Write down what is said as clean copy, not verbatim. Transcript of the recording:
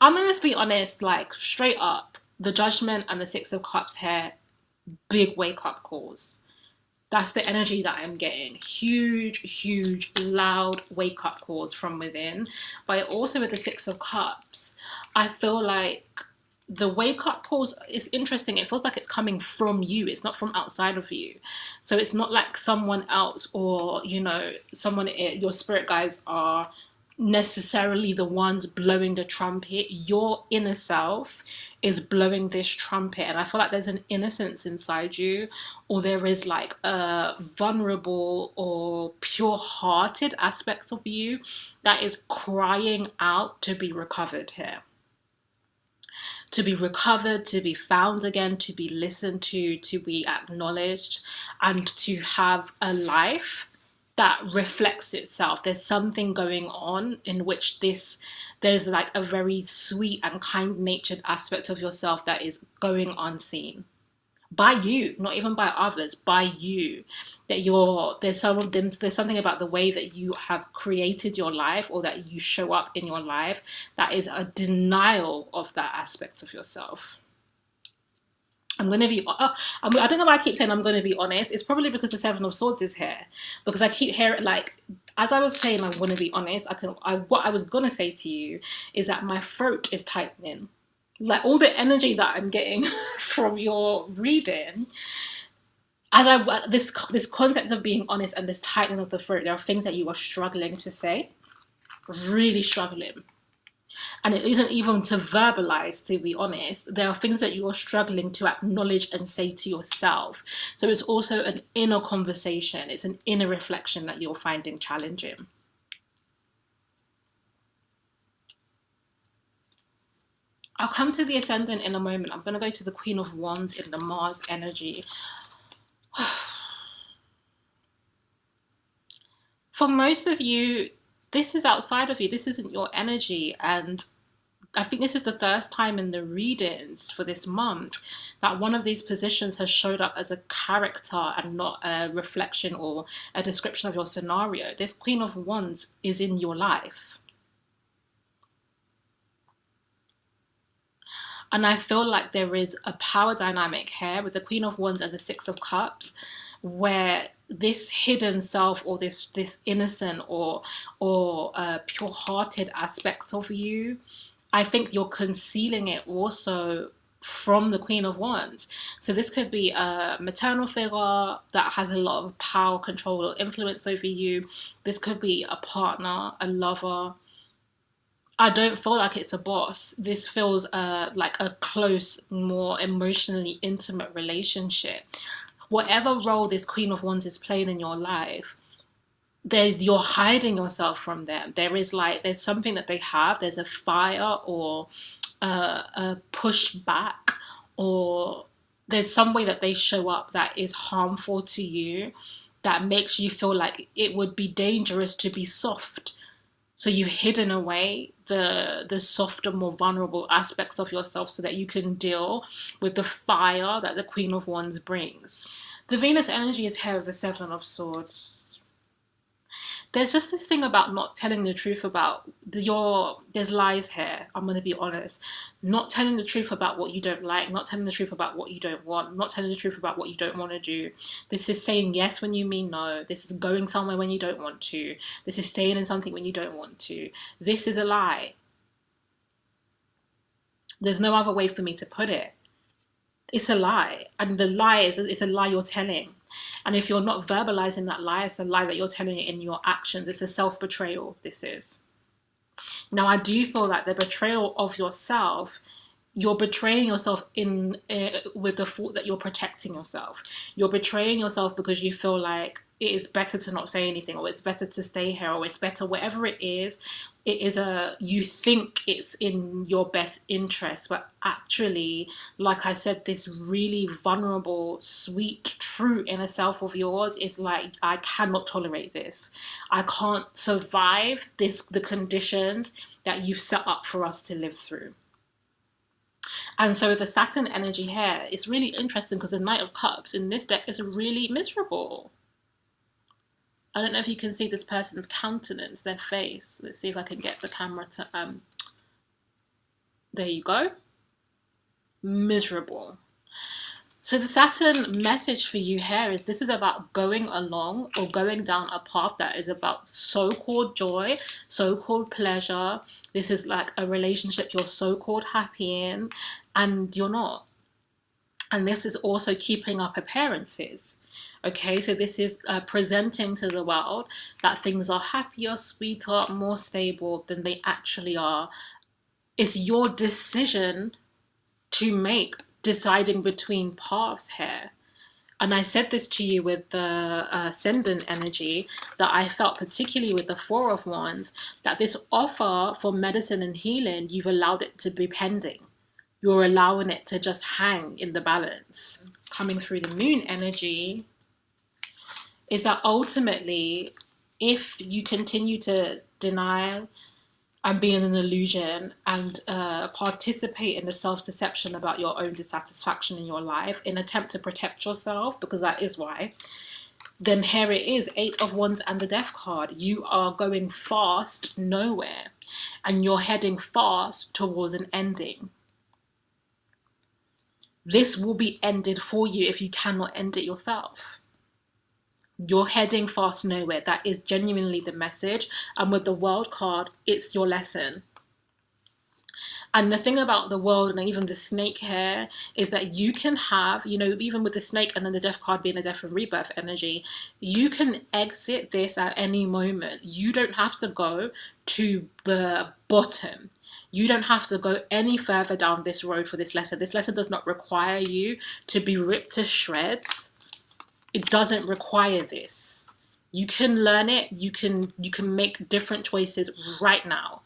I'm gonna be honest, like straight up, the Judgment and the Six of Cups here, big wake up calls. That's the energy that I'm getting. Huge, huge, loud wake up calls from within. But also with the Six of Cups, I feel like the wake up calls is interesting. It feels like it's coming from you. It's not from outside of you. So it's not like someone else or, you know, someone, your spirit guides are necessarily the ones blowing the trumpet. Your inner self is blowing this trumpet, and I feel like there's an innocence inside you, or there is like a vulnerable or pure-hearted aspect of you that is crying out to be recovered here, to be recovered, to be found again, to be listened to be acknowledged, and to have a life that reflects itself. There's something going on in which there's like a very sweet and kind-natured aspect of yourself that is going unseen by you, not even by others, by you. That there's something about the way that you have created your life, or that you show up in your life, that is a denial of that aspect of yourself. I'm going to be, I don't know why I keep saying I'm going to be honest. It's probably because the Seven of Swords is here. Because I keep hearing, like, as I was saying, I'm going to be honest, what I was going to say to you is that my throat is tightening. Like, all the energy that I'm getting from your reading, this concept of being honest and this tightening of the throat, there are things that you are struggling to say, really struggling. And it isn't even to verbalize, to be honest. There are things that you are struggling to acknowledge and say to yourself. So it's also an inner conversation. It's an inner reflection that you're finding challenging. I'll come to the Ascendant in a moment. I'm going to go to the Queen of Wands in the Mars energy. For most of you, this is outside of you. This isn't your energy. And I think this is the first time in the readings for this month that one of these positions has showed up as a character and not a reflection or a description of your scenario. This Queen of Wands is in your life. And I feel like there is a power dynamic here with the Queen of Wands and the Six of Cups, where this hidden self, or this innocent or pure-hearted aspect of you, I think you're concealing it also from the Queen of Wands. So this could be a maternal figure that has a lot of power, control, or influence over you. This could be a partner, a lover. I don't feel like it's a boss. This feels like a close, more emotionally intimate relationship. Whatever role this Queen of Wands is playing in your life, you're hiding yourself from them. There's something that they have. There's a fire or a pushback, or there's some way that they show up that is harmful to you, that makes you feel like it would be dangerous to be soft. So you've hidden away the softer, more vulnerable aspects of yourself so that you can deal with the fire that the Queen of Wands brings. The Venus energy is here with the Seven of Swords. There's just this thing about not telling the truth about there's lies here, I'm going to be honest. Not telling the truth about what you don't like, not telling the truth about what you don't want, not telling the truth about what you don't want to do. This is saying yes when you mean no. This is going somewhere when you don't want to. This is staying in something when you don't want to. This is a lie. There's no other way for me to put it. It's a lie. And the lie is a lie you're telling. And if you're not verbalizing that lie, it's a lie that you're telling it in your actions. It's a self-betrayal, this is. Now, I do feel like the betrayal of yourself, you're betraying yourself with the thought that you're protecting yourself. You're betraying yourself because you feel like it is better to not say anything, or it's better to stay here, or it's better, whatever it is you think it's in your best interest, but actually, like I said, this really vulnerable, sweet, true inner self of yours is like, I cannot tolerate this. I can't survive the conditions that you've set up for us to live through. And so the Saturn energy here is really interesting because the Knight of Cups in this deck is really miserable. I don't know if you can see this person's countenance, their face. Let's see if I can get the camera to There you go. Miserable. So the Saturn message for you here is this is about going along or going down a path that is about so-called joy, so-called pleasure. This is like a relationship you're so-called happy in and you're not. And this is also keeping up appearances. Okay, so this is presenting to the world that things are happier, sweeter, more stable than they actually are. It's your decision to make, deciding between paths here. And I said this to you with the ascendant energy, that I felt particularly with the Four of Wands, that this offer for medicine and healing, you've allowed it to be pending. You're allowing it to just hang in the balance. Coming through the Moon energy is that ultimately, if you continue to deny and be in an illusion and participate in the self-deception about your own dissatisfaction in your life in attempt to protect yourself, because that is why, then here it is, 8 of Wands and the Death card. You are going fast nowhere and you're heading fast towards an ending. This will be ended for you if you cannot end it yourself. You're heading fast nowhere. That is genuinely the message. And with the World card, it's your lesson. And the thing about the World and even the Snake here is that you can have, you know, even with the Snake and then the Death card being a Death and Rebirth energy, you can exit this at any moment. You don't have to go to the bottom. You don't have to go any further down this road for this lesson. This lesson does not require you to be ripped to shreds. It doesn't require this. You can learn it. You can make different choices right now.